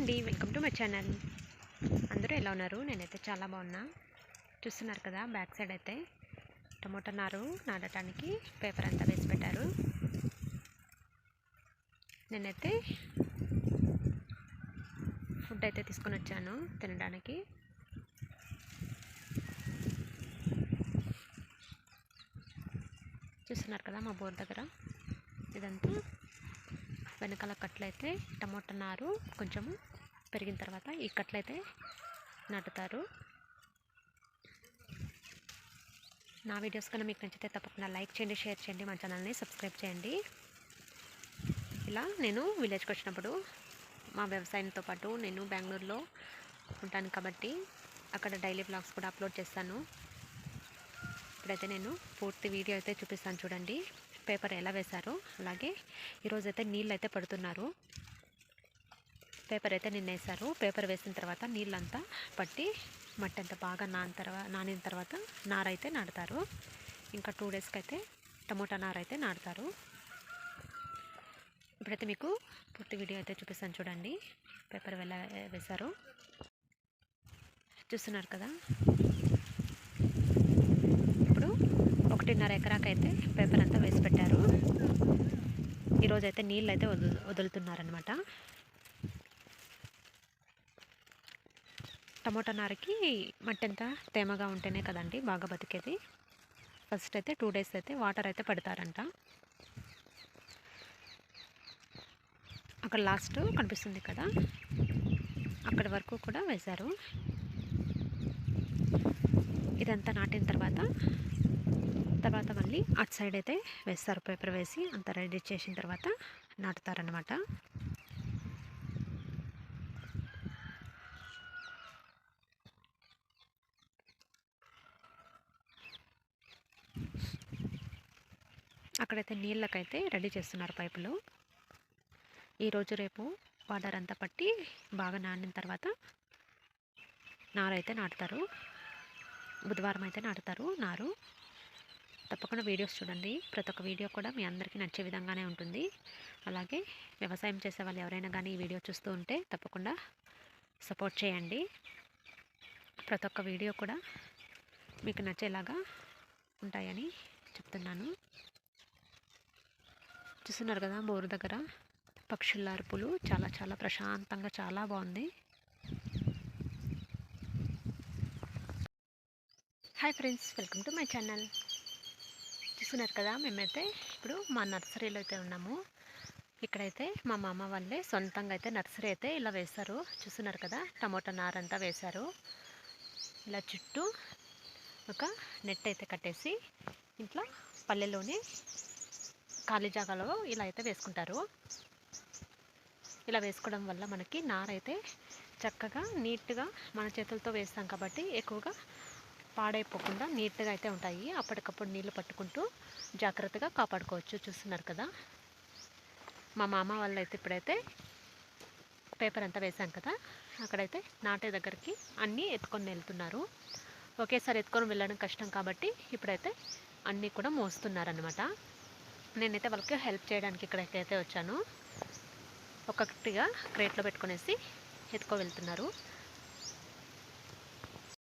అండి, welcome to my channel. అందరూ ఎలా ఉన్నారు? నేనైతే చాలా బాగున్నా. చూస్తున్నారు కదా, బ్యాక్ సైడ్ అయితే టమోటా నారు నాటడానికి పేపర్ అంతా వేసి పెట్టారు. నేనైతే ఫుడ్ అయితే తీసుకొని వచ్చాను తినడానికి. చూస్తున్నారు కదా మా బోర్ దగ్గర ఇదంతా వెనకాల కట్లయితే టమోటా నారు కొంచెము పెరిగిన తర్వాత ఈ కట్లయితే నాటుతారు. నా వీడియోస్ కన్నా మీకు నచ్చితే తప్పకుండా లైక్ చేయండి, షేర్ చేయండి, మా ఛానల్ని సబ్స్క్రైబ్ చేయండి. ఇలా నేను విలేజ్కి వచ్చినప్పుడు మా వ్యవసాయంతో పాటు నేను బెంగళూరులో ఉంటాను కాబట్టి అక్కడ డైలీ వ్లాగ్స్ కూడా అప్లోడ్ చేస్తాను. ఇప్పుడైతే నేను పూర్తి వీడియో అయితే చూపిస్తాను చూడండి. పేపర్ ఎలా వేశారో అలాగే ఈరోజైతే నీళ్ళు అయితే పడుతున్నారు. పేపర్ అయితే నిన్న వేశారు. పేపర్ వేసిన తర్వాత నీళ్ళంతా పట్టి మట్టి అంతా బాగా నానిన తర్వాత నారైతే నాటుతారు. ఇంకా 2 డేస్కి అయితే టమోటా నారైతే నాటుతారు. ఇప్పుడైతే మీకు పూర్తి వీడియో అయితే చూపిస్తాను చూడండి. పేపర్ ఎలా వేశారో చూస్తున్నారు కదా. ఇప్పుడు 1.5 ఎకరాకైతే పేపర్ అంతా వేసి పెట్టారు. ఈరోజైతే నీళ్ళు అయితే వదులుతున్నారనమాట. టమోటా నారకి మట్టి అంతా తేమగా ఉంటేనే కదండి బాగా బతికేది. ఫస్ట్ అయితే 2 డేస్ అయితే వాటర్ అయితే పడతారంట. అక్కడ లాస్ట్ కనిపిస్తుంది కదా, అక్కడి వరకు కూడా వేశారు. ఇదంతా నాటిన తర్వాత మళ్ళీ అటు సైడ్ అయితే వేస్తారు. పేపర్ వేసి అంతా రెడీ చేసిన తర్వాత నాటుతారనమాట. అక్కడైతే నీళ్ళకైతే రెడీ చేస్తున్నారు పైపులు. ఈరోజు రేపు వాటర్ అంతా పట్టి బాగా నానిన తర్వాత నారైతే నాటుతారు. బుధవారం అయితే నాటుతారు నారు. తప్పకుండా వీడియోస్ చూడండి. ప్రతి ఒక్క వీడియో కూడా మీ అందరికీ నచ్చే విధంగానే ఉంటుంది. అలాగే వ్యవసాయం చేసే వాళ్ళు ఎవరైనా కానీ ఈ వీడియో చూస్తూ ఉంటే తప్పకుండా సపోర్ట్ చేయండి. ప్రతి ఒక్క వీడియో కూడా మీకు నచ్చేలాగా ఉంటాయని చెప్తున్నాను. చూస్తున్నారు కదా బోరు దగ్గర పక్షుల అరుపులు చాలా చాలా ప్రశాంతంగా చాలా బాగుంది. Hi friends, welcome to my channel. చూస్తున్నారు కదా, మేమైతే ఇప్పుడు మా నర్సరీలో అయితే ఉన్నాము. ఇక్కడైతే మా మామ వాళ్ళే సొంతంగా అయితే నర్సరీ అయితే ఇలా వేశారు. చూస్తున్నారు కదా, టమోటా నారంతా వేశారు. ఇలా చుట్టూ ఒక నెట్ అయితే కట్టేసి ఇంట్లో పల్లెలోనే ఖాళీ జాగాలో ఇలా అయితే వేసుకుంటారు. ఇలా వేసుకోవడం వల్ల మనకి నారైతే చక్కగా నీట్గా మన చేతులతో వేస్తాం కాబట్టి ఎక్కువగా పాడైపోకుండా నీట్గా అయితే ఉంటాయి. అప్పటికప్పుడు నీళ్ళు పట్టుకుంటూ జాగ్రత్తగా కాపాడుకోవచ్చు. చూస్తున్నారు కదా, మా మామ వాళ్ళు అయితే ఇప్పుడైతే పేపర్ అంతా వేసాం కదా, అక్కడైతే నాటే దగ్గరికి అన్నీ ఎత్తుకొని వెళ్తున్నారు. ఒకేసారి ఎత్తుకొని వెళ్ళడం కష్టం కాబట్టి ఇప్పుడైతే అన్నీ కూడా మోస్తున్నారనమాట. నేనైతే వాళ్ళకి హెల్ప్ చేయడానికి ఇక్కడికైతే వచ్చాను. ఒక్కొక్కటిగా క్రేట్లో పెట్టుకునేసి ఎత్తుకో వెళ్తున్నారు.